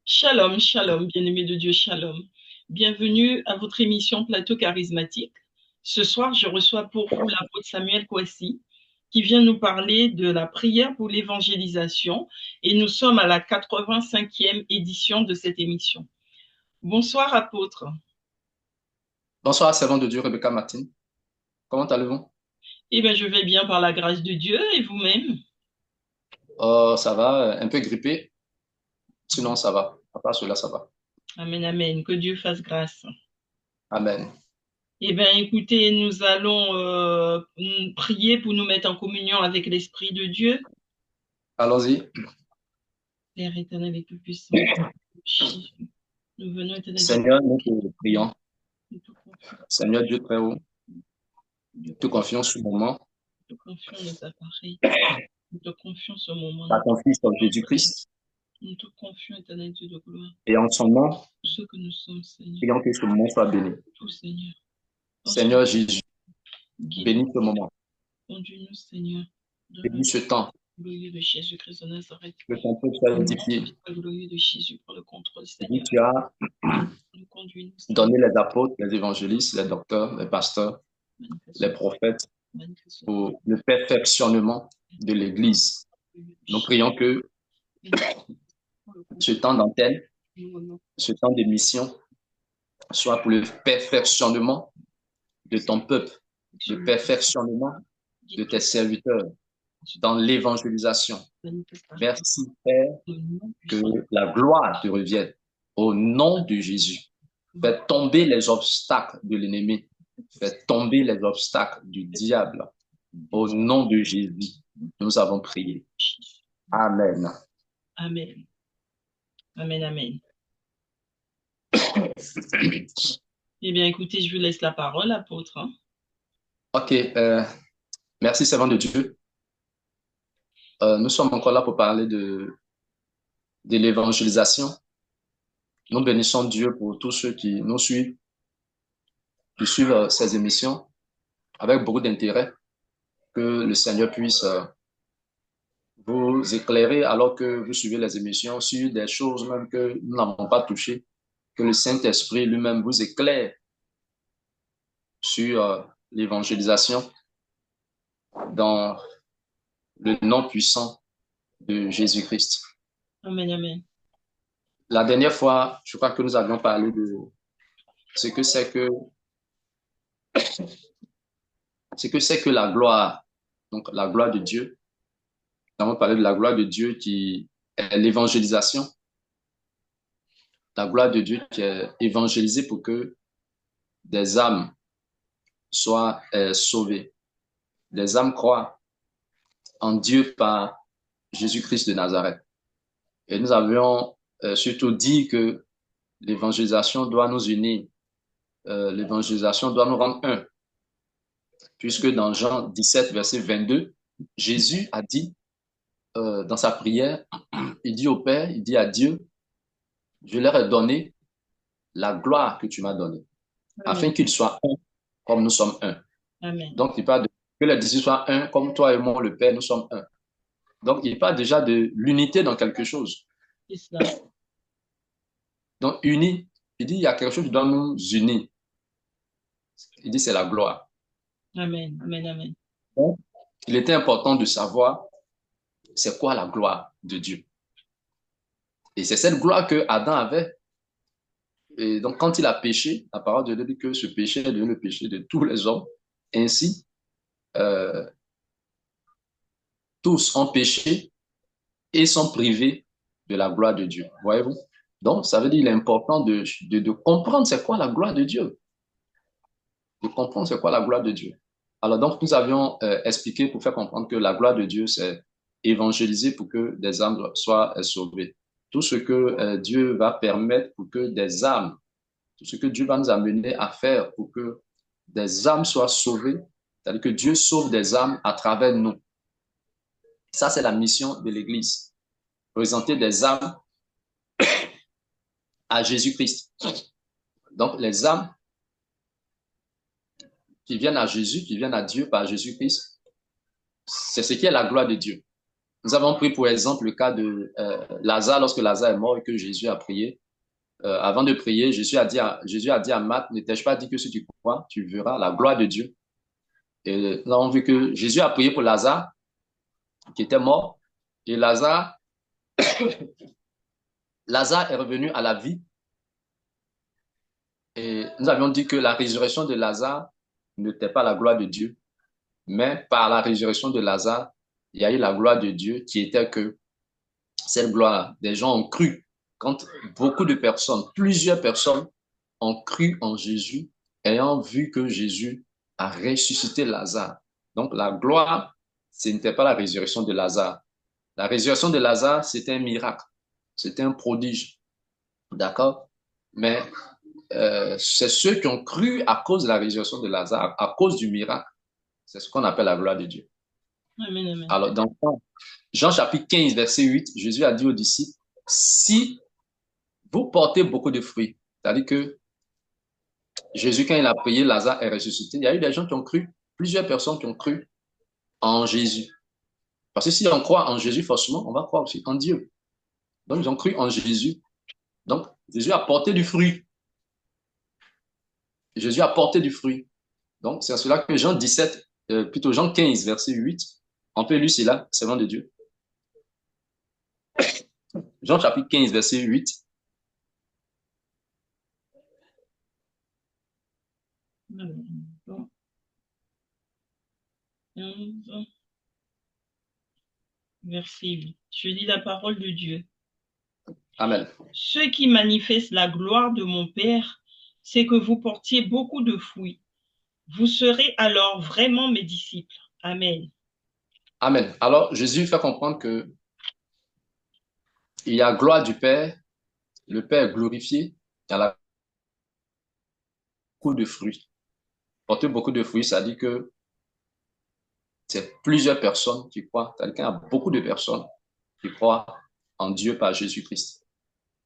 Shalom, shalom, bien-aimés de Dieu, shalom. Bienvenue à votre émission Plateau charismatique. Ce soir, je reçois pour vous l'apôtre Samuel Kouassi, qui vient nous parler de la prière pour l'évangélisation, et nous sommes à la 85e édition de cette émission. Bonsoir, apôtre. Bonsoir, servant de Dieu, Rebecca Martin. Comment allez-vous? Eh bien, je vais bien par la grâce de Dieu, et vous-même? Ça va, un peu grippé. Sinon, ça va. À part cela, ça va. Amen, amen, que Dieu fasse grâce. Amen. Eh bien, écoutez, nous allons prier pour nous mettre en communion avec l'Esprit de Dieu. Allons-y. Père éternel et tout-puissant, Jésus, nous venons éternel Dieu, Seigneur, nous te prions. nous te confions, Seigneur Dieu très haut, nous te te confions, confions ce moment. nous te confions nos appareils, nous te confions ce moment, Par ton Fils, Jésus-Christ. nous te confions éternel Dieu de gloire, Et en son nom, tout ce que nous sommes, Seigneur, prions que ce moment soit béni. tout Seigneur, ensuite, Seigneur Jésus, guide-nous, bénis ce moment. conduis-nous, Seigneur, dans le Bénis ce temps. glorieux de Jésus-Christ de Nazareth, Que ton peuple soit édifié. le glorieux de Jésus, pour le contrôle, Oui, Seigneur, tu as nous conduis-nous, Seigneur, donné les apôtres, les évangélistes, les docteurs, les pasteurs, les manifeste, prophètes manifeste, pour le perfectionnement de l'Église. Nous prions que pour le ce contrôle, temps d'antenne, nous venons, ce temps d'émission, soit pour le perfectionnement de ton peuple, le perfectionnement de guide tes serviteurs dans l'évangélisation. manifeste par Merci, Père, le nom que puissant la gloire te revienne. Au nom de Jésus, de fais tomber les obstacles de l'ennemi. Fais tomber les obstacles du diable. Au nom de Jésus, nous avons prié. Jésus. Amen. Amen. Amen, amen. Eh bien, écoutez, je vous laisse la parole, apôtre, hein. OK. Merci, servant de Dieu. Nous sommes encore là pour parler de l'évangélisation. Nous bénissons Dieu pour tous ceux qui nous suivent, qui suivent ces émissions avec beaucoup d'intérêt. Que le Seigneur puisse vous éclairer alors que vous suivez les émissions sur des choses même que nous n'avons pas touchées. Que le Saint-Esprit lui-même vous éclaire sur l'évangélisation dans le nom puissant de Jésus-Christ. Amen, amen. La dernière fois, je crois que nous avions parlé de ce que c'est que, ce que c'est que la gloire, donc la gloire de Dieu. Nous avons parlé de la gloire de Dieu qui est l'évangélisation, la gloire de Dieu qui est évangélisée pour que des âmes soient sauvées. Des âmes croient en Dieu par Jésus-Christ de Nazareth. Et nous avions surtout dit que l'évangélisation doit nous unir, l'évangélisation doit nous rendre un, puisque dans Jean 17, verset 22, Jésus a dit dans sa prière, il dit au Père, il dit à Dieu, je leur ai donné la gloire que tu m'as donnée, Amen, afin qu'ils soient un comme nous sommes un. amen. Donc, il parle de que les disciples soient un comme toi et moi, le Père, nous sommes un. Donc, il parle déjà de l'unité dans quelque chose. C'est cela. Donc, uni, il dit il y a quelque chose qui doit nous unir. Il dit c'est la gloire. Amen, amen, amen. Donc, il était important de savoir c'est quoi la gloire de Dieu. Et c'est cette gloire que Adam avait. Et donc, quand il a péché, la parole de Dieu dit que ce péché est devenu le péché de tous les hommes. Ainsi, euh, tous ont péché et sont privés de la gloire de Dieu. Voyez-vous? Donc, ça veut dire qu'il est important de comprendre c'est quoi la gloire de Dieu. De comprendre c'est quoi la gloire de Dieu. Alors, donc, nous avions expliqué pour faire comprendre que la gloire de Dieu, c'est évangéliser pour que des âmes soient sauvées. Tout ce que Dieu va permettre pour que des âmes, tout ce que Dieu va nous amener à faire pour que des âmes soient sauvées, c'est-à-dire que Dieu sauve des âmes à travers nous. Ça, c'est la mission de l'Église. Présenter des âmes à Jésus-Christ. Donc, les âmes qui viennent à Jésus, qui viennent à Dieu par Jésus-Christ, c'est ce qui est la gloire de Dieu. nous avons pris pour exemple le cas de Lazare, lorsque Lazare est mort et que Jésus a prié. Avant de prier, Jésus a dit à Marthe, ne t'ai-je pas dit que si tu crois, tu verras la gloire de Dieu. Et nous avons vu que Jésus a prié pour Lazare, qui était mort, et Lazare est revenu à la vie. Et nous avions dit que la résurrection de Lazare n'était pas la gloire de Dieu, mais par la résurrection de Lazare, il y a eu la gloire de Dieu qui était que cette gloire, des gens ont cru. Quand beaucoup de personnes, plusieurs personnes ont cru en Jésus, ayant vu que Jésus a ressuscité Lazare. Donc la gloire, ce n'était pas la résurrection de Lazare. La résurrection de Lazare, c'était un miracle, c'était un prodige. D'accord? Mais c'est ceux qui ont cru à cause de la résurrection de Lazare, à cause du miracle. C'est ce qu'on appelle la gloire de Dieu. Amen, amen. Alors, dans Jean chapitre 15, verset 8, Jésus a dit aux disciples, si vous portez beaucoup de fruits, c'est-à-dire que Jésus, quand il a prié, Lazare est ressuscité, il y a eu des gens qui ont cru, plusieurs personnes qui ont cru en Jésus. Parce que si on croit en Jésus, forcément, on va croire aussi en Dieu. Donc, ils ont cru en Jésus. Donc, Jésus a porté du fruit. Jésus a porté du fruit. Donc, c'est à cela que Jean 17, plutôt Jean 15, verset 8, on peut lire cela, c'est nom de Dieu. Jean chapitre 15, verset 8. Verset 8. Je lis la parole de Dieu. Amen. Ce qui manifeste la gloire de mon Père, c'est que vous portiez beaucoup de fruits. Vous serez alors vraiment mes disciples. Amen. Amen. Alors, Jésus fait comprendre que il y a gloire du Père, le Père est glorifié, il y a la beaucoup de fruits. Porter beaucoup de fruits, ça dit que c'est plusieurs personnes qui croient, c'est-à-dire qu'il y a beaucoup de personnes qui croient en Dieu par Jésus-Christ.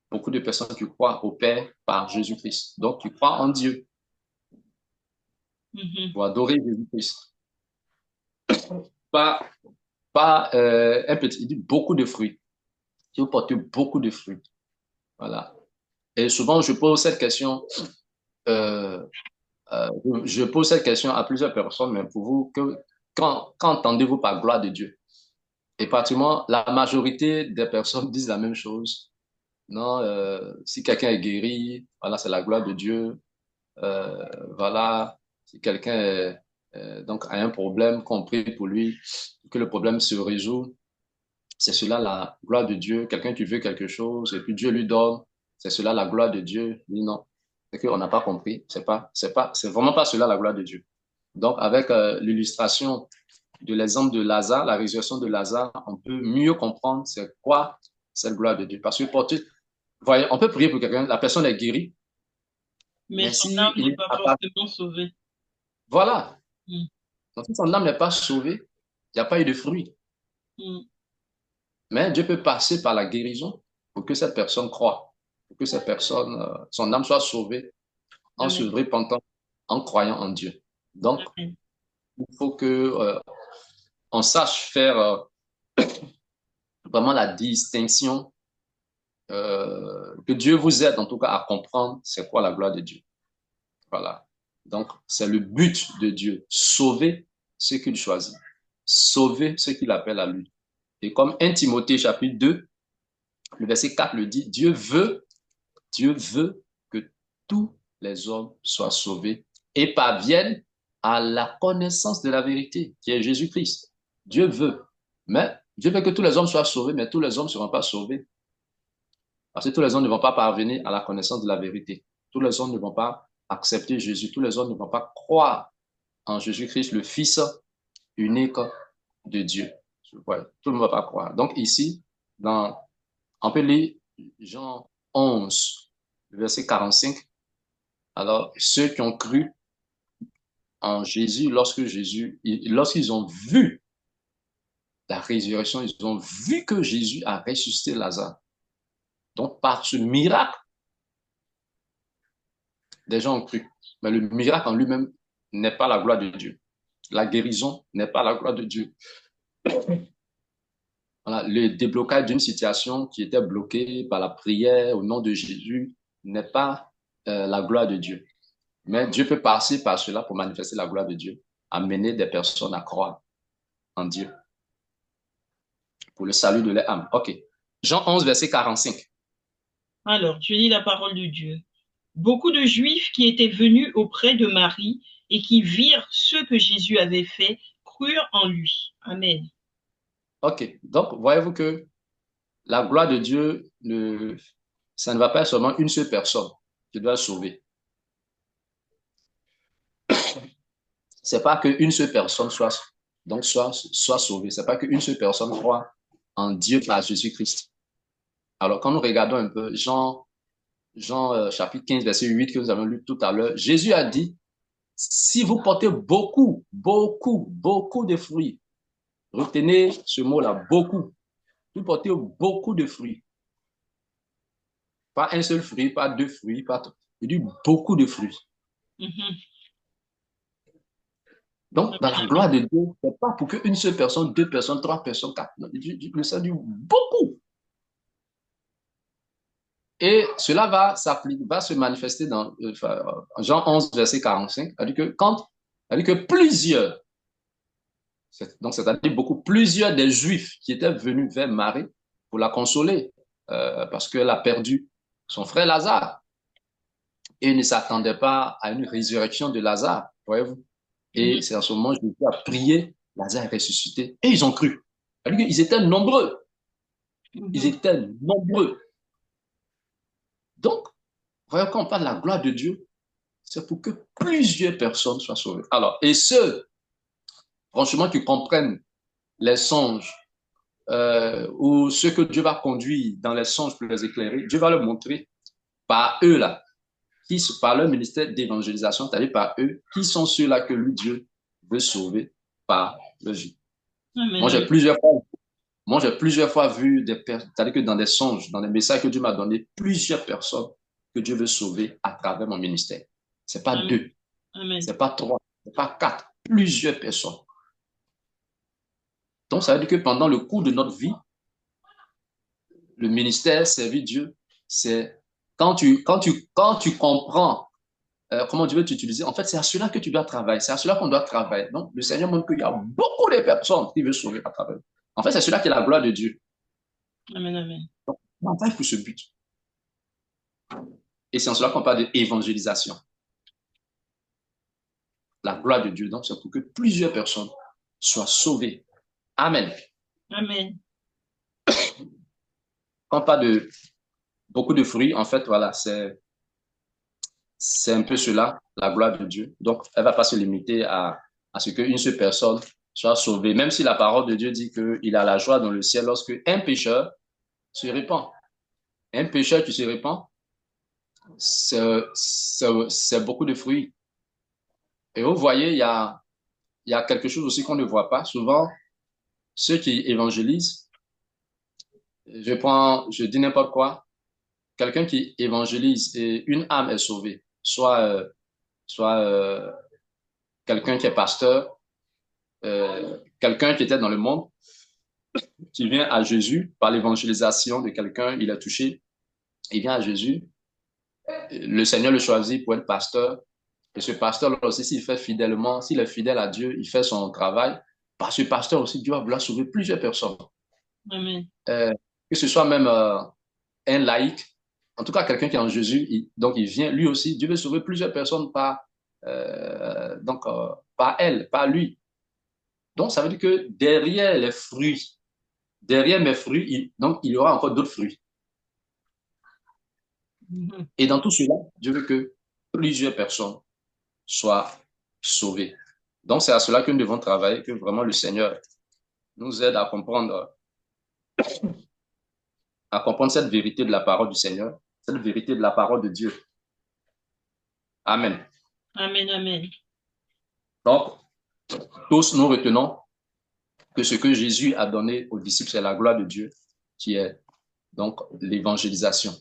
Beaucoup de personnes qui croient au Père par Jésus-Christ. Donc, tu crois en Dieu pour adorer Jésus-Christ. Pas, pas un petit, il dit beaucoup de fruits. Si vous portez beaucoup de fruits. Voilà. Et souvent, je pose cette question, euh, je pose cette question à plusieurs personnes, mais pour vous, quand entendez-vous par gloire de Dieu? Et pratiquement, la majorité des personnes disent la même chose. Non, si quelqu'un est guéri, voilà, c'est la gloire de Dieu. Voilà, si quelqu'un donc a un problème, qu'on prie pour lui, que le problème se résout, c'est cela la gloire de Dieu. Quelqu'un qui veut quelque chose et puis Dieu lui donne, c'est cela la gloire de Dieu. Il dit non, c'est qu'on n'a pas compris. C'est vraiment pas cela la gloire de Dieu. Donc, avec l'illustration de l'exemple de Lazare, la résurrection de Lazare, on peut mieux comprendre c'est quoi cette gloire de Dieu. Parce que voyez, on peut prier pour quelqu'un, la personne est guérie, Mais mais son si âme il n'est n'est pas pas, forcément sauvée. voilà. Mm. Donc, si son âme n'est pas sauvée, il n'y a pas eu de fruit. Mm. Mais Dieu peut passer par la guérison pour que cette personne croie, pour que cette personne, son âme soit sauvée en se Amen. repentant, en croyant en Dieu. Donc, Amen. il faut que on sache faire vraiment la distinction, que Dieu vous aide en tout cas à comprendre c'est quoi la gloire de Dieu. Voilà. Donc, c'est le but de Dieu, sauver ceux qu'il choisit, sauver ceux qu'il appelle à lui. Et comme 1 Timothée chapitre 2, le verset 4 le dit, Dieu veut que tous les hommes soient sauvés et parviennent à la connaissance de la vérité, qui est Jésus-Christ. Dieu veut. Mais Dieu veut que tous les hommes soient sauvés, mais tous les hommes ne seront pas sauvés. Parce que tous les hommes ne vont pas parvenir à la connaissance de la vérité. Tous les hommes ne vont pas accepter Jésus. Tous les hommes ne vont pas croire en Jésus-Christ, le Fils unique de Dieu. Ouais, tout le monde ne va pas croire. Donc ici, on peut lire Jean 11, verset 45. Alors, ceux qui ont cru en Jésus, lorsqu'ils ont vu la résurrection, ils ont vu que Jésus a ressuscité Lazare. Donc, par ce miracle, des gens ont cru. Mais le miracle en lui-même n'est pas la gloire de Dieu. La guérison n'est pas la gloire de Dieu. voilà, le déblocage d'une situation qui était bloquée par la prière au nom de Jésus n'est pas la gloire de Dieu. Mais Dieu peut passer par cela pour manifester la gloire de Dieu, amener des personnes à croire en Dieu pour le salut de leur âme. OK. Jean 11, verset 45. Alors, tu lis la parole de Dieu. Beaucoup de Juifs qui étaient venus auprès de Marie et qui virent ce que Jésus avait fait crurent en lui. Amen. OK. Donc, voyez-vous que la gloire de Dieu, ça ne va pas être seulement une seule personne qui doit sauver. C'est pas qu'une seule personne soit sauvée. C'est pas qu'une seule personne croit en Dieu par Jésus-Christ. Alors, quand nous regardons un peu Jean chapitre 15, verset 8 que nous avons lu tout à l'heure, Jésus a dit, si vous portez beaucoup de fruits, retenez ce mot-là, beaucoup. Vous portez beaucoup de fruits. Pas un seul fruit, pas deux fruits, pas tout. Il dit beaucoup de fruits. Mhm. Donc, dans la gloire de Dieu, ce n'est pas pour qu'une seule personne, deux personnes, trois personnes, quatre. Non, le Seigneur dit beaucoup. Et cela va se manifester dans Jean 11, verset 45. C'est-à-dire que plusieurs, donc c'est-à-dire beaucoup, plusieurs des Juifs qui étaient venus vers Marie pour la consoler, parce qu'elle a perdu son frère Lazare. Et ne s'attendaient pas à une résurrection de Lazare, voyez-vous. Et c'est en ce moment que Jésus a prié, Lazare est ressuscité. Et ils ont cru. Ils étaient nombreux. Ils étaient nombreux. Donc, voyez, quand on parle de la gloire de Dieu, c'est pour que plusieurs personnes soient sauvées. Alors, et ceux, franchement, qui comprennent les songes, ou ceux que Dieu va conduire dans les songes pour les éclairer, Dieu va leur montrer par eux là, par leur ministère d'évangélisation, c'est-à-dire par eux, qui sont ceux-là que lui, Dieu, veut sauver par le vie. Moi, j'ai plusieurs fois vu c'est-à-dire que dans des songes, dans des messages que Dieu m'a donnés, plusieurs personnes que Dieu veut sauver à travers mon ministère. C'est pas deux, c'est pas trois, c'est pas quatre, plusieurs personnes. Donc, ça veut dire que pendant le cours de notre vie, le ministère, servir Dieu, c'est quand tu comprends comment Dieu veut t'utiliser, en fait, c'est à cela que tu dois travailler, c'est à cela qu'on doit travailler. Donc, le Seigneur montre qu'il y a beaucoup de personnes qui veulent sauver à travers. En fait, c'est cela qui est la gloire de Dieu. Amen, amen. Donc, on travaille pour ce but. Et c'est en cela qu'on parle d'évangélisation. La gloire de Dieu, donc, c'est pour que plusieurs personnes soient sauvées. Amen. Amen. Quand on parle de beaucoup de fruits, en fait, voilà, c'est un peu cela, la gloire de Dieu. Donc, elle ne va pas se limiter à ce qu'une seule personne soit sauvée, même si la parole de Dieu dit qu'il a la joie dans le ciel lorsque un pécheur se répand. Un pécheur qui se répand, c'est beaucoup de fruits. Et vous voyez, il y a quelque chose aussi qu'on ne voit pas. Souvent, ceux qui évangélisent, je dis n'importe quoi, quelqu'un qui évangélise et une âme est sauvée, soit quelqu'un qui est pasteur, quelqu'un qui était dans le monde, qui vient à Jésus par l'évangélisation de quelqu'un, il est touché, il vient à Jésus, le Seigneur le choisit pour être pasteur, et ce pasteur aussi, s'il fait fidèlement, s'il est fidèle à Dieu, il fait son travail, par ce pasteur aussi, Dieu va vouloir sauver plusieurs personnes. Amen. Que ce soit même un laïc, en tout cas quelqu'un qui est en Jésus, donc il vient, lui aussi, Dieu veut sauver plusieurs personnes par elle, par lui. Donc ça veut dire que derrière les fruits, derrière mes fruits, donc il y aura encore d'autres fruits. Et dans tout cela, Dieu veut que plusieurs personnes soient sauvées. Donc c'est à cela que nous devons travailler, que vraiment le Seigneur nous aide à comprendre cette vérité de la parole du Seigneur, cette vérité de la parole de Dieu. Amen. Amen, amen. Donc, tous nous retenons que ce que Jésus a donné aux disciples, c'est la gloire de Dieu, qui est donc l'évangélisation.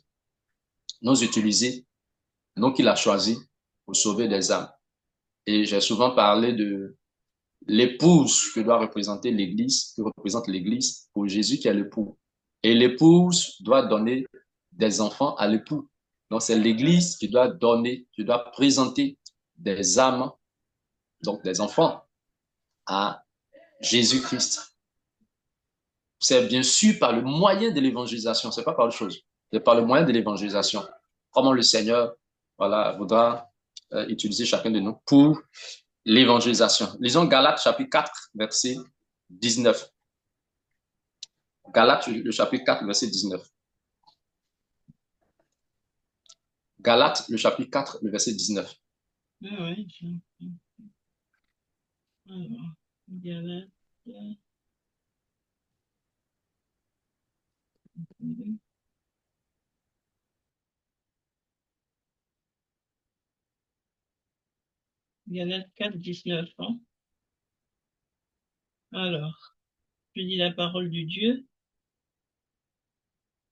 Nous utiliser, nous qu'il a choisi pour sauver des âmes. Et j'ai souvent parlé l'épouse que doit représenter l'Église, que représente l'Église pour Jésus qui est l'époux. Et l'épouse doit donner des enfants à l'époux. Donc, c'est l'Église qui doit donner, qui doit présenter des âmes, donc des enfants, à Jésus-Christ. C'est bien sûr par le moyen de l'évangélisation, c'est pas par autre chose. C'est par le moyen de l'évangélisation. Comment le Seigneur, voilà, voudra utiliser chacun de nous pour l'évangélisation. Lisons Galates chapitre 4, verset 19. Galates, le chapitre 4, verset 19. Galates, le chapitre 4, le verset 19. Oui, alors, Galates, Galates 4, 19. Hein? Alors, je dis la parole de Dieu.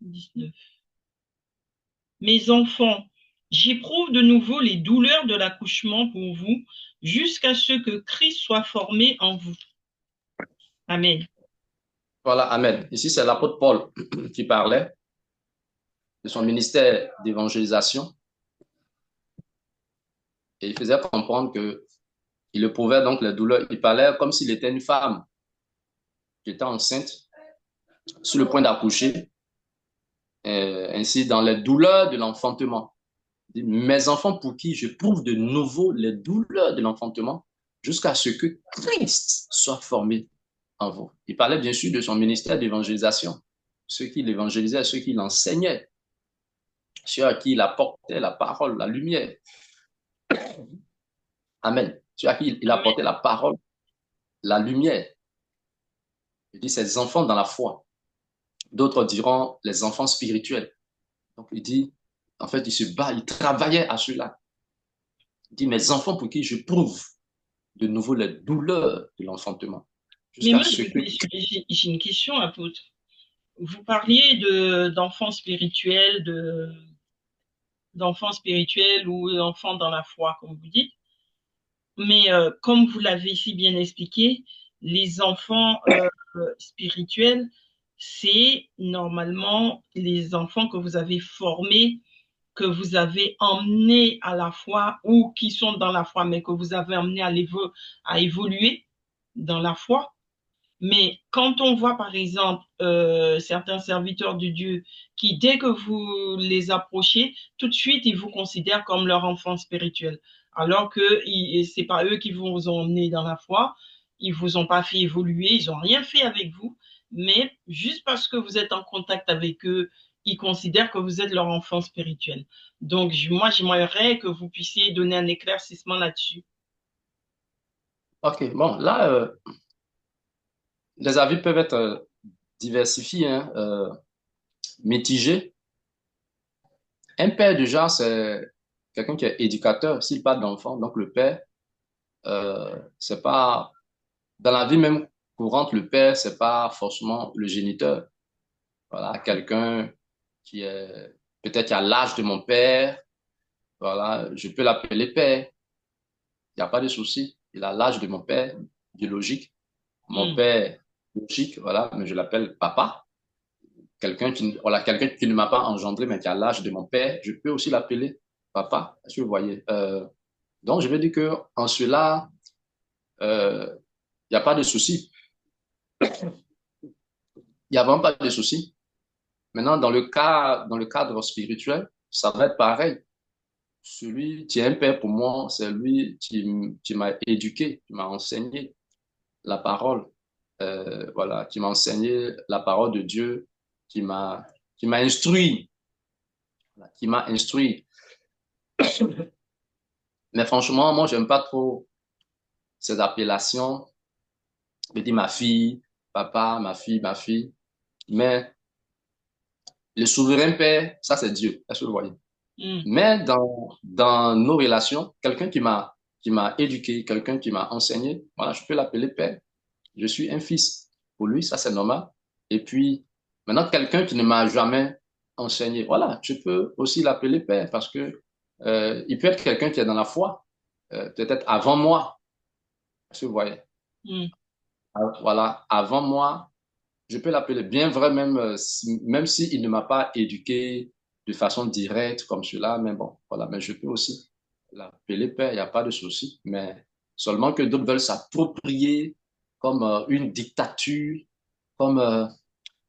19. Mes enfants, j'éprouve de nouveau les douleurs de l'accouchement pour vous, jusqu'à ce que Christ soit formé en vous. Amen. Voilà, Amen. Ici, c'est l'apôtre Paul qui parlait de son ministère d'évangélisation et il faisait comprendre que il éprouvait donc les douleurs. Il parlait comme s'il était une femme qui était enceinte, sur le point d'accoucher, ainsi dans les douleurs de l'enfantement. Mes enfants pour qui j'éprouve de nouveau les douleurs de l'enfantement jusqu'à ce que Christ soit formé en vous. Il parlait bien sûr de son ministère d'évangélisation, ceux qui l'évangélisaient, ceux qui l'enseignaient, ceux à qui il apportait la parole, la lumière. Amen. Ceux à qui il Amen. apportait la parole, la lumière. Il dit ses enfants dans la foi. D'autres diront les enfants spirituels. Donc il dit, en fait, il se bat, il travaillait à cela. Il dit, mes enfants pour qui je prouve de nouveau les douleurs de l'enfantement. Mais Jusqu'à moi, ce que... j'ai une question, apôtre. Vous parliez d'enfants spirituels, d'enfants spirituels ou d'enfants dans la foi, comme vous dites. Mais comme vous l'avez si bien expliqué, les enfants spirituels, c'est normalement les enfants que vous avez formés, que vous avez emmenés à la foi ou qui sont dans la foi, mais que vous avez emmenés à évoluer dans la foi. Mais quand on voit, par exemple, certains serviteurs de Dieu qui, dès que vous les approchez, tout de suite, ils vous considèrent comme leur enfant spirituel, alors que c'est pas eux qui vous ont emmené dans la foi, ils vous ont pas fait évoluer, ils ont rien fait avec vous, mais juste parce que vous êtes en contact avec eux, ils considèrent que vous êtes leur enfant spirituel. Donc, moi, j'aimerais que vous puissiez donner un éclaircissement là-dessus. OK, bon, là, les avis peuvent être diversifiés, hein, mitigés. Un père du genre, c'est quelqu'un qui est éducateur, s'il parle d'enfant. Donc, le père, c'est pas... Dans la vie même courante, le père, c'est pas forcément le géniteur. Voilà, quelqu'un qui est peut-être à l'âge de mon père, voilà, je peux l'appeler père. Il n'y a pas de souci. Il a l'âge de mon père biologique. Mon Hmm. père biologique, voilà, mais je l'appelle papa. Voilà, quelqu'un qui ne m'a pas engendré, mais qui a l'âge de mon père, je peux aussi l'appeler papa. Est-ce que vous voyez? Donc, je veux dire que en cela, il n'y a pas de souci. Il n'y a vraiment pas de souci. Maintenant, dans le cadre spirituel, ça va être pareil. Celui qui est un père pour moi, c'est lui qui m'a éduqué, qui m'a enseigné la parole, voilà, qui m'a enseigné la parole de Dieu, qui m'a, qui m'a instruit, voilà, qui m'a instruit. Mais franchement, moi, j'aime pas trop ces appellations. Je dis ma fille, papa, ma fille, ma fille. Mais le souverain père, ça, c'est Dieu. Est-ce que vous voyez? Hmm. Mais dans nos relations, quelqu'un qui m'a éduqué, quelqu'un qui m'a enseigné, voilà, je peux l'appeler père. Je suis un fils. Pour lui, ça, c'est normal. Et puis, maintenant, quelqu'un qui ne m'a jamais enseigné, voilà, je peux aussi l'appeler père parce que il peut être quelqu'un qui est dans la foi, peut-être avant moi. Est-ce que vous voyez? Mm. Voilà, avant moi, je peux l'appeler bien vrai, même, même s'il ne m'a pas éduqué de façon directe comme cela, mais bon, voilà, mais je peux aussi l'appeler père, il n'y a pas de souci, mais seulement que d'autres veulent s'approprier comme une dictature, comme,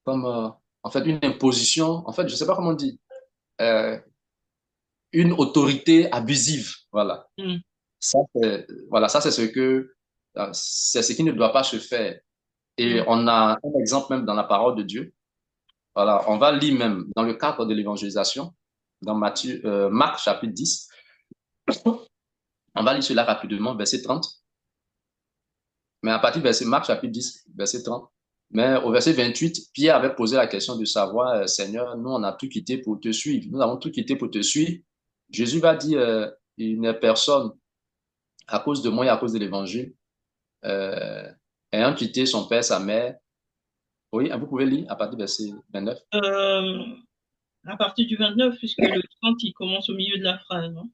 en fait, une imposition, en fait, je ne sais pas comment on dit, euh, une autorité abusive, voilà. Mm. Voilà, ça, c'est ce qui ne doit pas se faire. Et Mm. on a un exemple même dans la parole de Dieu. Voilà, on va lire même dans le cadre de l'évangélisation, dans Marc chapitre 10. On va lire cela rapidement, verset 30. Mais à partir du verset Marc chapitre 10, verset 30. Mais au verset 28, Pierre avait posé la question de savoir, Seigneur, nous, on a tout quitté pour te suivre. Nous avons tout quitté pour te suivre. Jésus va dire, il n'est personne à cause de moi et à cause de l'évangile, euh, ayant quitté son père, sa mère. Oui, vous pouvez lire à partir du verset 29. Euh, à partir du 29, puisque le 30, il commence au milieu de la phrase, hein.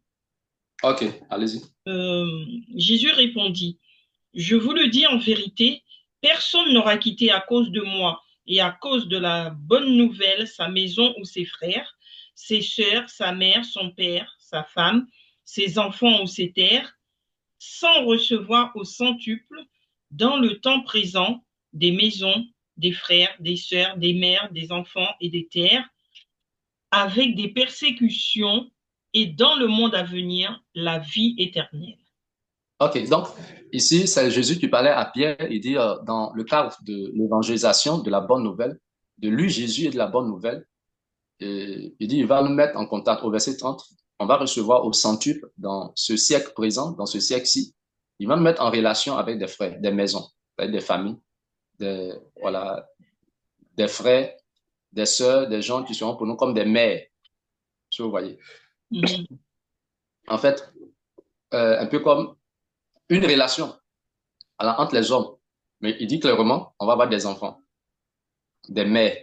OK, allez-y. Euh, Jésus répondit, je vous le dis en vérité, personne n'aura quitté à cause de moi et à cause de la bonne nouvelle sa maison ou ses frères, ses sœurs, sa mère, son père, sa femme, ses enfants ou ses terres, sans recevoir au centuple, dans le temps présent, des maisons, des frères, des sœurs, des mères, des enfants et des terres, avec des persécutions et dans le monde à venir, la vie éternelle. OK, donc ici, c'est Jésus qui parlait à Pierre. Il dit, dans le cadre de l'évangélisation, de la bonne nouvelle, de lui, Jésus et de la bonne nouvelle, et il dit, il va nous mettre en contact au verset 30. On va recevoir au centuple dans ce siècle présent, dans ce siècle-ci. Il va nous mettre en relation avec des frères, des maisons, avec des familles, voilà, des frères, des sœurs, des gens qui seront pour nous comme des mères, si vous voyez. Mhm. En fait, un peu comme une relation entre les hommes. Mais il dit clairement, on va avoir des enfants, des mères,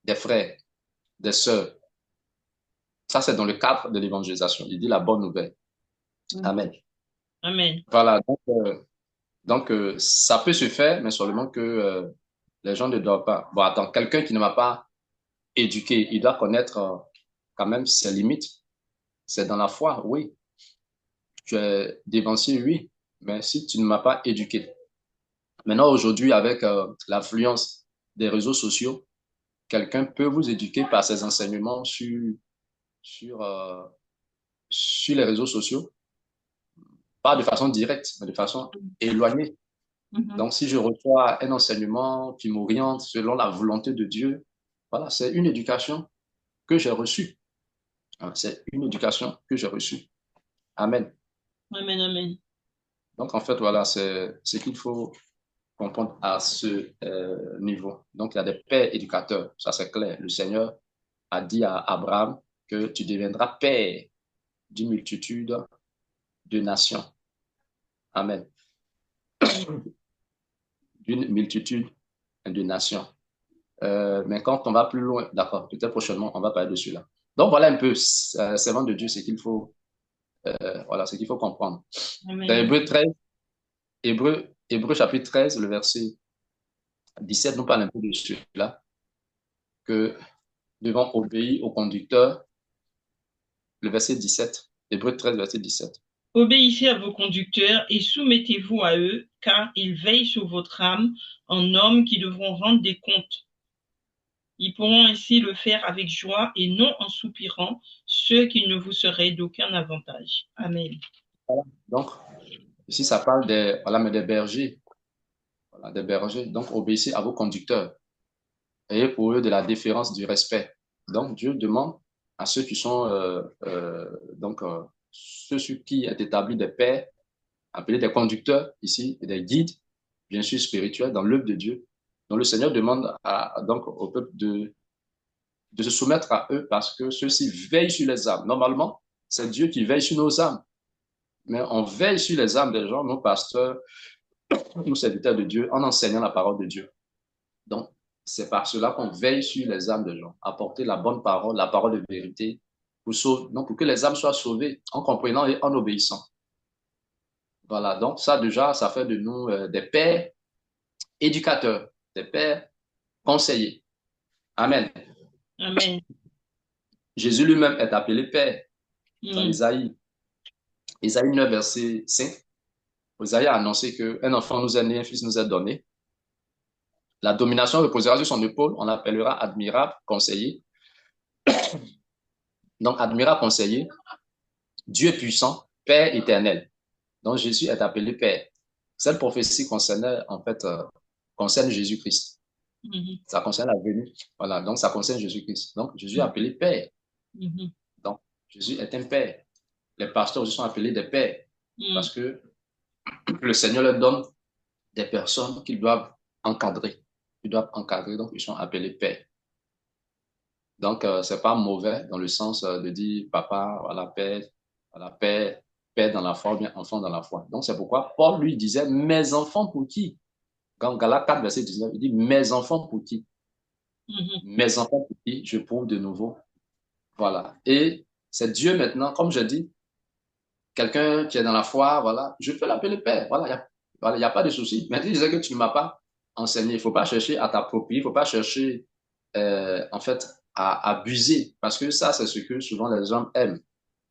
des frères, des sœurs. Ça, c'est dans le cadre de l'évangélisation. Il dit la bonne nouvelle. Amen. Amen. Voilà. Donc, ça peut se faire, mais seulement que les gens ne doivent pas. Bon, attends, quelqu'un qui ne m'a pas éduqué, il doit connaître quand même ses limites. C'est dans la foi, oui. Tu es dévancier, oui. Mais si tu ne m'as pas éduqué. Maintenant, aujourd'hui, avec l'influence des réseaux sociaux, quelqu'un peut vous éduquer par ses enseignements sur, euh, sur les réseaux sociaux, pas de façon directe, mais de façon éloignée. Mhm. Donc, si je reçois un enseignement qui m'oriente selon la volonté de Dieu, voilà, c'est une éducation que j'ai reçue. C'est une éducation que j'ai reçue. Amen. Amen, amen. Donc, en fait, voilà, c'est ce qu'il faut comprendre à ce niveau. Donc, il y a des pères éducateurs, ça c'est clair. Le Seigneur a dit à Abraham que tu deviendras père d'une multitude de nations. Amen. D'une multitude de nations. Mais quand on va plus loin, d'accord, peut-être prochainement, on va parler de cela. Donc voilà un peu, servant de Dieu, ce qu'il faut, voilà, ce qu'il faut comprendre. Dans Amen. Hébreu 13, Hébreu chapitre 13, le verset 17 nous parle un peu de cela, que devons obéir au conducteur, le verset 17, Hébreu 13, verset 17. Obéissez à vos conducteurs et soumettez-vous à eux, car ils veillent sur votre âme en hommes qui devront rendre des comptes. Ils pourront ainsi le faire avec joie et non en soupirant, ce qui ne vous serait d'aucun avantage. Amen. Voilà. Donc, ici, ça parle des, voilà, mais des bergers, voilà, des bergers. Donc, obéissez à vos conducteurs. Ayez pour eux de la déférence, du respect. Donc, Dieu demande à ceux qui sont, ceux sur qui est établi des pères, appelés des conducteurs ici, et des guides, bien sûr spirituels, dans l'œuvre de Dieu. Donc, le Seigneur demande donc, au peuple de se soumettre à eux parce que ceux-ci veillent sur les âmes. Normalement, c'est Dieu qui veille sur nos âmes. Mais on veille sur les âmes des gens, nos pasteurs, nos serviteurs de Dieu, en enseignant la parole de Dieu. Donc, c'est par cela qu'on veille sur les âmes des gens, apporter la bonne parole, la parole de vérité, pour que les âmes soient sauvées en comprenant et en obéissant. Voilà, donc ça déjà, ça fait de nous des pères éducateurs, des pères conseillers. Amen. Amen. Jésus lui-même est appelé Père dans Mm. Isaïe. Isaïe 9, verset 5. Isaïe a annoncé qu'un enfant nous est né, un fils nous est donné. La domination reposera sur son épaule, on l'appellera admirable, conseiller. Donc, admirable, conseiller, Dieu puissant, Père éternel. Donc, Jésus est appelé Père. Cette prophétie concernait, en fait, concerne Jésus-Christ. Mhm. Ça concerne la venue. Voilà, donc ça concerne Jésus-Christ. Donc, Jésus est appelé Père. Mhm. Donc, Jésus est un Père. Les pasteurs aussi sont appelés des pères Mm. parce que le Seigneur leur donne des personnes qu'ils doivent encadrer. Ils doivent encadrer, donc ils sont appelés pères. Donc, c'est pas mauvais dans le sens de dire papa, voilà, père, père dans la foi, ou bien enfant dans la foi. Donc, c'est pourquoi Paul lui disait, mes enfants pour qui? Quand Galates 4, verset 19, il dit, mes enfants pour qui? Mhm. Mes enfants pour qui? Je prouve de nouveau. Voilà. Et c'est Dieu maintenant, comme je dis, quelqu'un qui est dans la foi, voilà, je peux l'appeler père. Voilà, il y a pas de souci. Mais tu disais que tu ne m'as pas enseigné. Il ne faut pas chercher à t'approprier, il ne faut pas chercher, en fait, à abuser. Parce que ça, c'est ce que souvent les hommes aiment.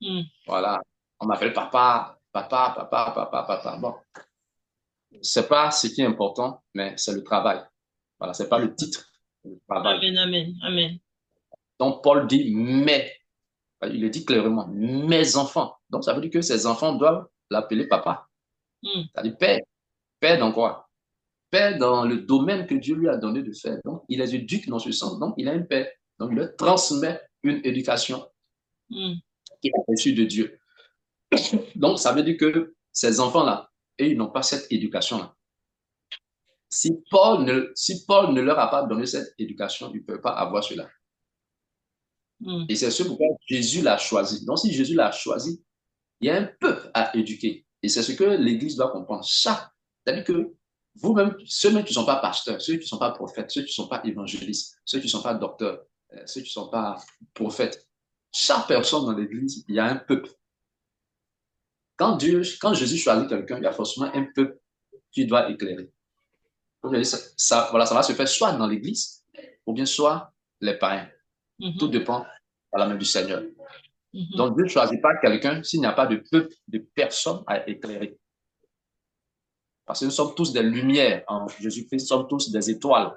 Mm. Voilà. On m'appelle papa, papa, papa, papa, papa. Bon, c'est pas ce qui est important, mais c'est le travail. Voilà, c'est pas le titre, c'est le travail. Amen. Amen. Amen. Donc, Paul dit, mais, il le dit clairement, mes enfants. Donc, ça veut dire que ces enfants doivent l'appeler papa. Mm. C'est-à-dire père. Père dans quoi? Père dans le domaine que Dieu lui a donné de faire. Donc, il les éduque dans ce sens. Donc, il a un père. Donc, il leur transmet une éducation Mm. qu'il a reçue de Dieu. Donc, ça veut dire que ces enfants-là, et ils n'ont pas cette éducation-là. Si Paul ne leur a pas donné cette éducation, ils ne peuvent pas avoir cela. Mm. Et c'est ce pourquoi Jésus l'a choisi. Donc, si Jésus l'a choisi, il y a un peuple à éduquer. Et c'est ce que l'Église doit comprendre. C'est-à-dire que vous-même, ceux-mêmes qui ne sont pas pasteurs, ceux qui ne sont pas prophètes, ceux qui ne sont pas évangélistes, ceux qui ne sont pas docteurs, ceux qui ne sont pas prophètes, chaque personne dans l'Église, il y a un peuple. Quand Jésus choisit quelqu'un, il y a forcément un peuple qui doit éclairer. Voilà, ça va se faire soit dans l'Église, ou bien soit les païens. Tout Mhm. dépend à la main du Seigneur. Mhm. Donc Dieu ne choisit pas quelqu'un s'il n'y a pas de peuple, de personnes à éclairer. Parce que nous sommes tous des lumières en Jésus-Christ, nous sommes tous des étoiles. Mm.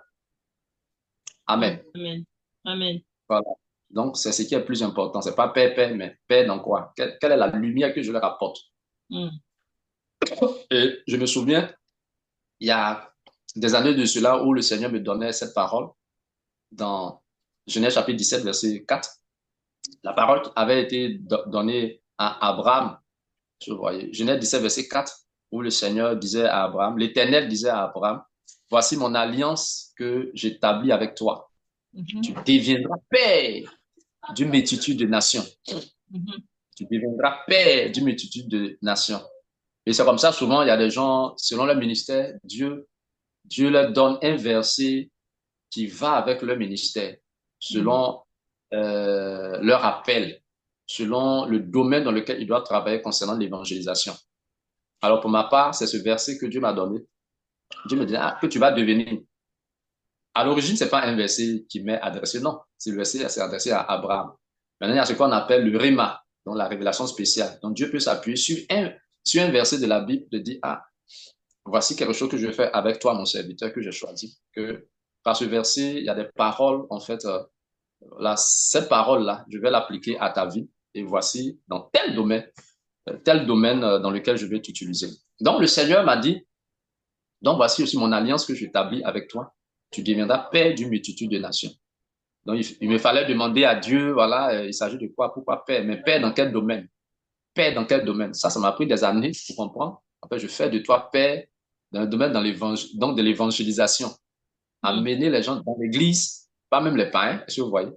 Amen. Amen. Amen. Voilà. Donc, c'est ce qui est le plus important. Ce n'est pas paix, paix, mais paix dans quoi? Quelle est la lumière que je leur apporte? Mm. Et je me souviens, il y a des années de cela où le Seigneur me donnait cette parole dans Genèse chapitre 17, verset 4. La parole avait été donnée à Abraham. Je voyais. Genèse 17, verset 4, où le Seigneur disait à Abraham, l'Éternel disait à Abraham, voici mon alliance que j'établis avec toi. Mhm. Tu deviendras père d'une multitude de nations. Mhm. Tu deviendras père d'une multitude de nations. Et c'est comme ça, souvent, il y a des gens, selon leur ministère, Dieu leur donne un verset qui va avec leur ministère, Mhm. selon leur appel, selon le domaine dans lequel ils doivent travailler concernant l'évangélisation. Alors, pour ma part, c'est ce verset que Dieu m'a donné. Dieu me dit, que tu vas devenir. À l'origine, c'est pas un verset qui m'est adressé, non. C'est le verset, c'est adressé à Abraham. Maintenant, il y a ce qu'on appelle le Réma, donc la révélation spéciale. Donc, Dieu peut s'appuyer sur un verset de la Bible, de dire, voici quelque chose que je fais avec toi, mon serviteur, que j'ai choisi. Que par ce verset, il y a des paroles, en fait, cette parole-là, je vais l'appliquer à ta vie. Et voici, dans tel domaine dans lequel je vais t'utiliser. Donc, le Seigneur m'a dit, donc voici aussi mon alliance que j'établis avec toi. Tu deviendras père d'une multitude de nations. Donc, il me fallait demander à Dieu, voilà, il s'agit de quoi? Pourquoi père? Mais père dans quel domaine? Père dans quel domaine? Ça m'a pris des années pour comprendre. En fait, je fais de toi père dans le domaine donc de l'évangélisation. Mm. Amener les gens dans l'église, pas même les païens, si vous voyez.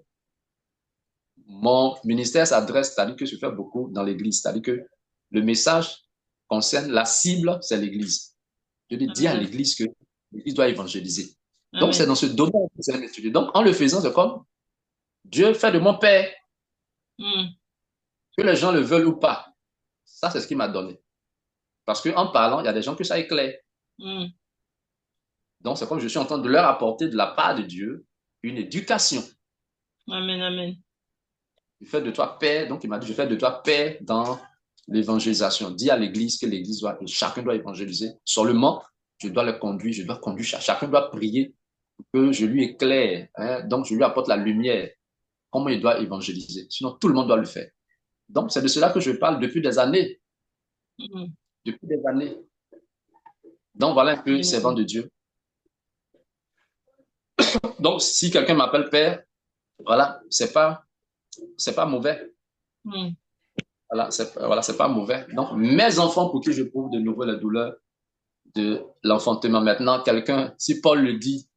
Mon ministère s'adresse, c'est-à-dire que je fais beaucoup dans l'église, c'est-à-dire que le message concerne la cible, c'est l'église. Je dis à Amen. l'église que l'église doit évangéliser. Donc, c'est Amen. dans ce domaine que c'est étudié. Donc, en le faisant, c'est comme Dieu fait de mon père, Mm. que les gens le veulent ou pas. Ça, c'est ce qu'il m'a donné. Parce qu'en parlant, il y a des gens que ça éclaire. Mm. Donc, c'est comme je suis en train de leur apporter de la part de Dieu une éducation. Amen, amen. Je fais de toi père, donc il m'a dit, je fais de toi père dans l'évangélisation. Dis à l'église que l'église doit, chacun doit évangéliser. Seulement, je dois le conduire, je dois conduire, chacun doit prier pour que je lui éclaire. Hein? Donc, je lui apporte la lumière, comment il doit évangéliser. Sinon, tout le monde doit le faire. Donc, c'est de cela que je parle depuis des années. Mm. Depuis des années. Donc, voilà un peu Amen, servant amen. de Dieu. Donc, si quelqu'un m'appelle père, voilà, c'est pas mauvais. Mm. Voilà, c'est pas mauvais. Donc, mes enfants pour qui je prouve de nouveau la douleur de l'enfantement. Maintenant, quelqu'un, si Paul le dit,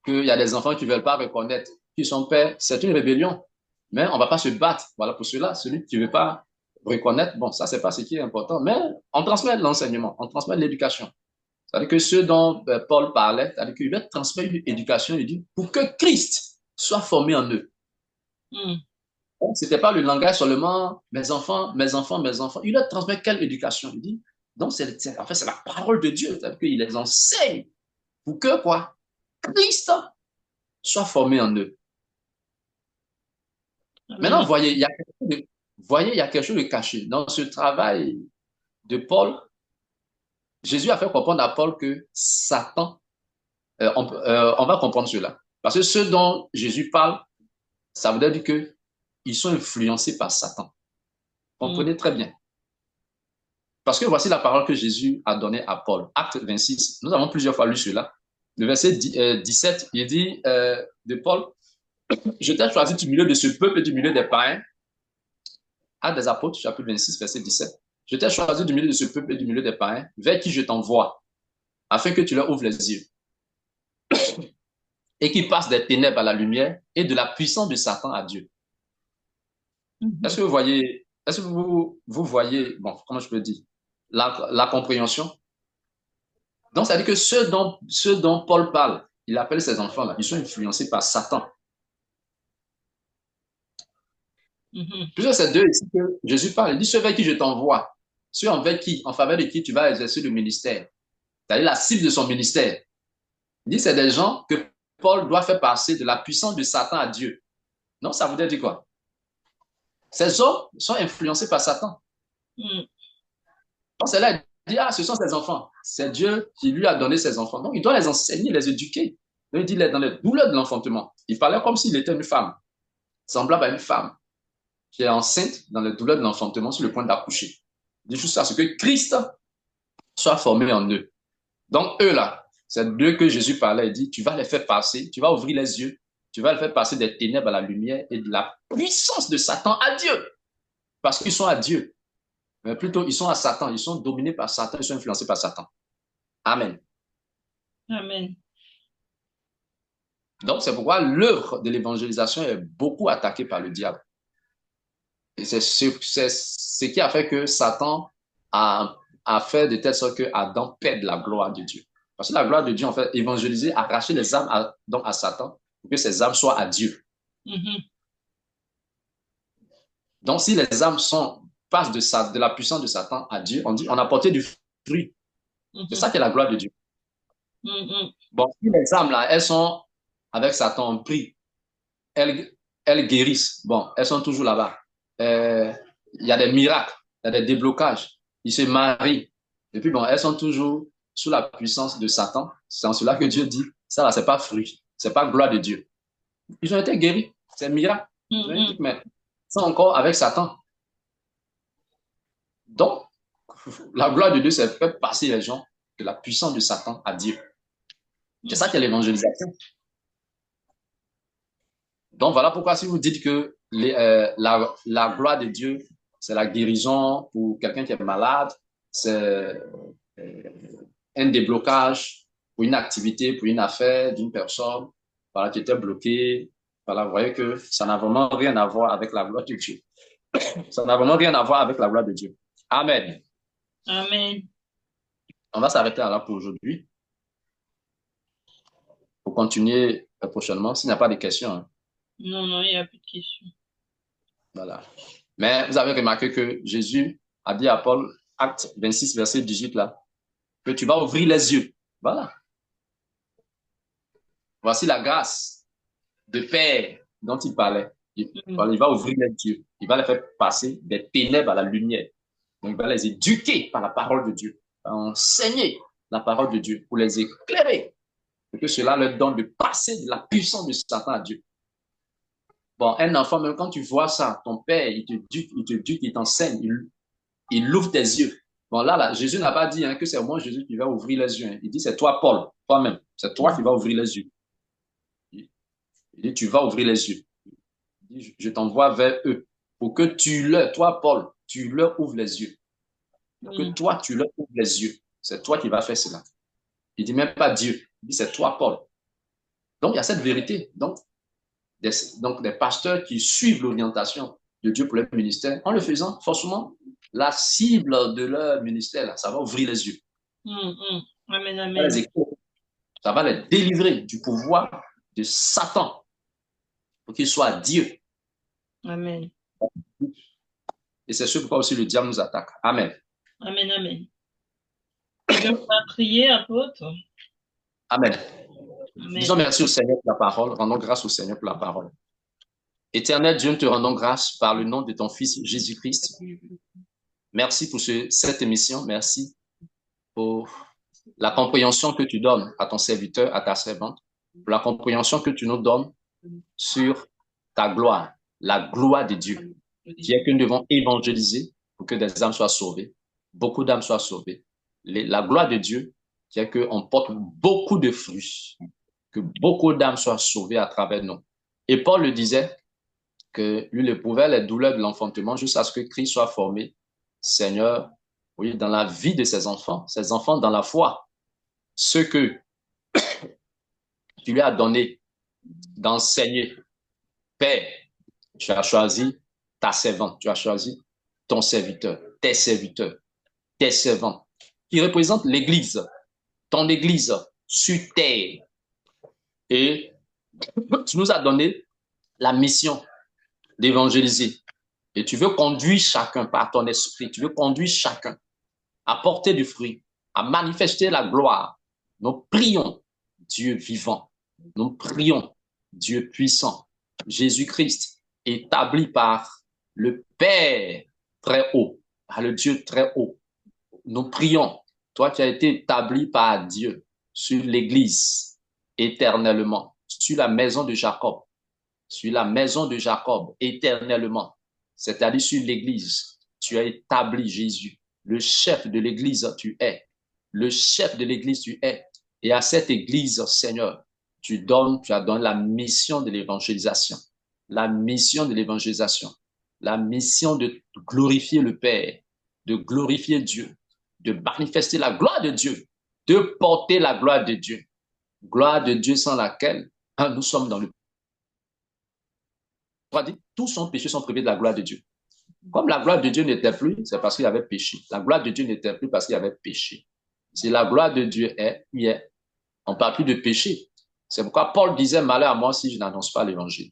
qu'il y a des enfants qui ne veulent pas reconnaître qu'ils sont pères, c'est une rébellion. Mais on ne va pas se battre. Voilà, pour cela, celui qui ne veut pas reconnaître, bon, ça, c'est pas ce qui est important. Mais on transmet l'enseignement, on transmet l'éducation. C'est-à-dire que ce dont Paul parlait, c'est-à-dire qu'il veut transmettre une éducation, il dit, pour que Christ soit formé en eux. Mm. Ce n'était pas le langage seulement, mes enfants, mes enfants, mes enfants. Il leur transmet quelle éducation? Il dit, donc, en fait, c'est la parole de Dieu, c'est-à-dire qu'il les enseigne pour que, quoi, Christ soit formé en eux. Amen, Maintenant, amen. voyez, il y a quelque chose de caché. Dans ce travail de Paul, Jésus a fait comprendre à Paul que Satan, on va comprendre cela. Parce que ce dont Jésus parle, ça veut dire qu'ils sont influencés par Satan. Mm. Comprenez très bien. Parce que voici la parole que Jésus a donnée à Paul. Acte 26. Nous avons plusieurs fois lu cela. Le verset 17, il dit de Paul, je t'ai choisi du milieu de ce peuple et du milieu des païens. Acte des apôtres, chapitre 26, verset 17. Je t'ai choisi du milieu de ce peuple et du milieu des païens, vers qui je t'envoie, afin que tu leur ouvres les yeux et qu'ils passent des ténèbres à la lumière et de la puissance de Satan à Dieu. Est-ce Mhm. que vous voyez, est-ce que vous voyez, bon, comment je peux dire, la compréhension? Donc, ça veut dire que ceux dont Paul parle, il appelle ces enfants-là, ils sont influencés par Satan. Mhm. Puisque c'est d'eux ici que Jésus parle. Il dit, ceux vers qui je t'envoie, ceux envers qui, en faveur de qui tu vas exercer le ministère. C'est-à-dire la cible de son ministère. Il dit, c'est des gens que Paul doit faire passer de la puissance de Satan à Dieu. Non, ça voudrait dire quoi? Ces hommes sont influencés par Satan. Mm. Donc, c'est là, il dit, ah, ce sont ses enfants. C'est Dieu qui lui a donné ses enfants. Donc, il doit les enseigner, les éduquer. Donc, il dit, dans les douleurs de l'enfantement. Il parlait comme s'il était une femme, semblable à une femme qui est enceinte dans les douleurs de l'enfantement sur le point d'accoucher. Il dit juste à ce que Christ soit formé en eux. Donc, eux là, c'est d'eux que Jésus parlait. Il dit, tu vas les faire passer, tu vas ouvrir les yeux, tu vas les faire passer des ténèbres à la lumière et de la puissance de Satan à Dieu. Parce qu'ils sont à Dieu. Mais plutôt, ils sont à Satan. Ils sont dominés par Satan. Ils sont influencés par Satan. Amen. Amen. Donc, c'est pourquoi l'œuvre de l'évangélisation est beaucoup attaquée par le diable. Et c'est ce qui a fait que Satan a fait de telle sorte que Adam perde la gloire de Dieu. Parce que la gloire de Dieu, en fait, évangéliser, arracher les âmes donc à Satan, pour que ces âmes soient à Dieu. Mhm. Donc, si les âmes passent de la puissance de Satan à Dieu, on dit on a porté du fruit. C'est Mhm. ça qui est la gloire de Dieu. Mhm. Bon, si les âmes, là, elles sont avec Satan, on prie, elles, elles guérissent. Bon, elles sont toujours là-bas. Il y a des miracles, il y a des déblocages. Ils se marient. Et puis, bon, elles sont toujours sous la puissance de Satan. C'est en cela que Dieu dit, ça là, c'est pas fruit, c'est pas gloire de Dieu. Ils ont été guéris, c'est un miracle. Mhm. Mais ils sont encore avec Satan. Donc, la gloire de Dieu, c'est faire passer les gens de la puissance de Satan à Dieu. C'est ça qui est l'évangélisation. Donc, voilà pourquoi si vous dites que la gloire de Dieu, c'est la guérison pour quelqu'un qui est malade, c'est un déblocage pour une activité, pour une affaire d'une personne, voilà, qui était bloquée. Voilà, vous voyez que ça n'a vraiment rien à voir avec la gloire de Dieu. Ça n'a vraiment rien à voir avec la gloire de Dieu. Amen. Amen. On va s'arrêter là pour aujourd'hui. Pour continuer prochainement, s'il n'y a pas de questions. Hein. Non, non, il n'y a plus de questions. Voilà. Mais vous avez remarqué que Jésus a dit à Paul, Acte 26, verset 18 là, que tu vas ouvrir les yeux. Voilà. Voici la grâce de Père dont il parlait. Il va ouvrir les yeux. Il va les faire passer des ténèbres à la lumière. Donc, il va les éduquer par la parole de Dieu, il va enseigner la parole de Dieu pour les éclairer, pour que cela leur donne de passer de la puissance de Satan à Dieu. Bon, un enfant, même quand tu vois ça, ton père, il te dit, il t'enseigne, il ouvre tes yeux. Bon, là, Jésus n'a pas dit que c'est moi, Jésus, qui va ouvrir les yeux. Il dit, c'est toi, Paul, toi-même. C'est toi qui vas ouvrir les yeux. Il dit, tu vas ouvrir les yeux. Il dit, je t'envoie vers eux pour que toi, Paul, tu leur ouvres les yeux. Pour que toi, tu leur ouvres les yeux. C'est toi qui vas faire cela. Il dit même pas Dieu. Il dit, c'est toi, Paul. Donc, il y a cette vérité. Donc, des pasteurs qui suivent l'orientation de Dieu pour leur ministère, en le faisant, forcément, la cible de leur ministère, là, ça va ouvrir les yeux. Amen, amen. Ça va les délivrer du pouvoir de Satan pour qu'il soit Dieu. Amen. Et c'est ce pourquoi aussi le diable nous attaque. Amen. Amen, amen. Et bien, on va prier, apôtre. Amen. Disons merci au Seigneur pour la parole. Rendons grâce au Seigneur pour la parole. Éternel Dieu, nous te rendons grâce par le nom de ton Fils Jésus-Christ. Merci pour cette émission. Merci pour la compréhension que tu donnes à ton serviteur, à ta servante, pour la compréhension que tu nous donnes sur ta gloire, la gloire de Dieu, qui est que nous devons évangéliser pour que des âmes soient sauvées, beaucoup d'âmes soient sauvées. La gloire de Dieu, qui est qu'on porte beaucoup de fruits, que beaucoup d'âmes soient sauvées à travers nous. Et Paul le disait, que lui éprouvait les douleurs de l'enfantement jusqu'à ce que Christ soit formé, Seigneur, oui, dans la vie de ses enfants dans la foi, ce que tu lui as donné d'enseigner. Père, tu as choisi ta servante, tu as choisi ton serviteur, tes serviteurs, tes servants, qui représentent l'Église, ton Église sur terre. Et tu nous as donné la mission d'évangéliser. Et tu veux conduire chacun par ton esprit, tu veux conduire chacun à porter du fruit, à manifester la gloire. Nous prions Dieu vivant, nous prions Dieu puissant, Jésus-Christ, établi par le Père très haut, par le Dieu très haut. Nous prions, toi qui as été établi par Dieu sur l'Église éternellement, sur la maison de Jacob, éternellement, c'est-à-dire sur l'Église. Tu as établi Jésus, le chef de l'Église, tu es. Le chef de l'Église, tu es. Et à cette Église, Seigneur, tu as donné la mission de l'évangélisation. La mission de l'évangélisation. La mission de glorifier le Père, de glorifier Dieu, de manifester la gloire de Dieu, de porter la gloire de Dieu. Gloire de Dieu sans laquelle nous sommes dans le tous son péché sont privés de la gloire de Dieu. Comme la gloire de Dieu n'était plus, c'est parce qu'il y avait péché. La gloire de Dieu n'était plus parce qu'il y avait péché. Si la gloire de Dieu est, on ne parle plus de péché. C'est pourquoi Paul disait, malheur à moi si je n'annonce pas l'évangile.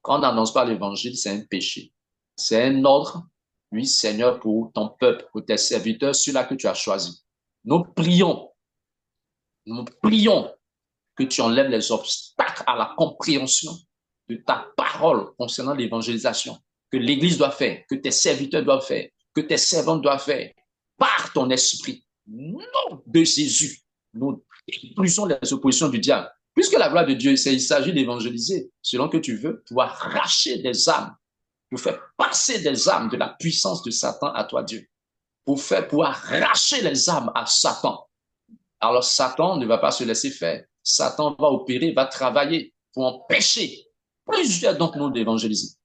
Quand on n'annonce pas l'évangile, c'est un péché. C'est un ordre, oui, Seigneur, pour ton peuple, pour tes serviteurs, ceux-là que tu as choisis. Nous prions que tu enlèves les obstacles à la compréhension de ta parole concernant l'évangélisation, que l'Église doit faire, que tes serviteurs doivent faire, que tes servantes doivent faire, par ton esprit. Nom de Jésus, nous détruisons les oppositions du diable. Puisque la gloire de Dieu, il s'agit d'évangéliser, selon que tu veux, pour arracher des âmes, pour faire passer des âmes de la puissance de Satan à toi, Dieu, pour arracher les âmes à Satan. Alors Satan ne va pas se laisser faire. Satan va opérer, va travailler pour empêcher plusieurs d'entre nous d'évangéliser,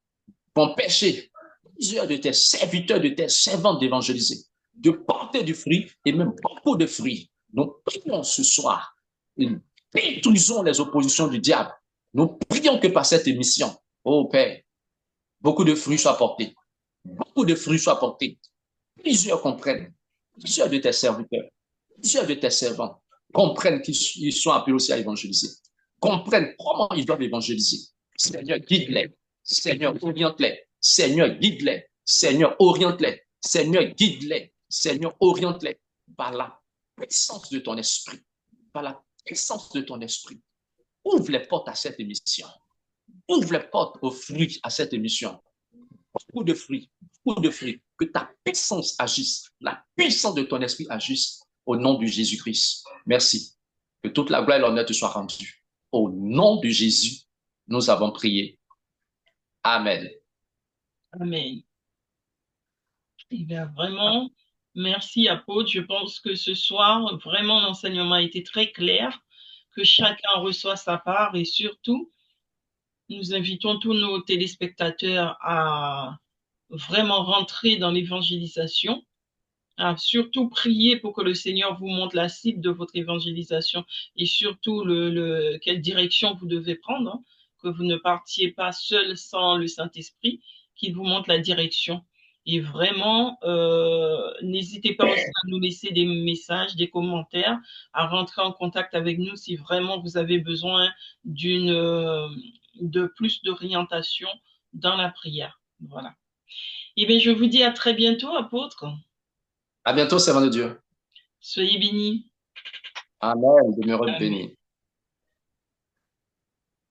pour empêcher plusieurs de tes serviteurs, de tes servantes d'évangéliser, de porter du fruit et même beaucoup de fruits. Nous prions ce soir et détruisons les oppositions du diable. Nous prions que par cette émission, oh Père, beaucoup de fruits soient portés. Beaucoup de fruits soient portés. Plusieurs comprennent. Plusieurs de tes serviteurs, plusieurs de tes servants comprennent qu'ils sont appelés aussi à évangéliser. Comprennent comment ils doivent évangéliser. Seigneur, guide-les. Seigneur, oriente-les. Seigneur, guide-les. Seigneur, oriente-les. Seigneur, guide-les. Seigneur, oriente-les par la puissance de ton esprit. Par la puissance de ton esprit. Ouvre les portes à cette émission. Ouvre les portes aux fruits à cette émission. Beaucoup de fruits, beaucoup de fruits. Que ta puissance agisse. La puissance de ton esprit agisse au nom de Jésus-Christ. Merci. Que toute la gloire et l'honneur te soient rendus. Au nom de Jésus, nous avons prié. Amen. Amen. Eh bien, vraiment, merci apôtre. Je pense que ce soir, vraiment, l'enseignement a été très clair, que chacun reçoit sa part et surtout, nous invitons tous nos téléspectateurs à vraiment rentrer dans l'évangélisation, à surtout prier pour que le Seigneur vous montre la cible de votre évangélisation et surtout quelle direction vous devez prendre, hein, que vous ne partiez pas seul sans le Saint-Esprit, qu'il vous montre la direction. Et vraiment, n'hésitez pas aussi à nous laisser des messages, des commentaires, à rentrer en contact avec nous si vraiment vous avez besoin de plus d'orientation dans la prière. Voilà. Et bien, je vous dis à très bientôt, apôtre. À bientôt, servant de Dieu. Soyez bénis. Amen. Demeurez Amen. bénis.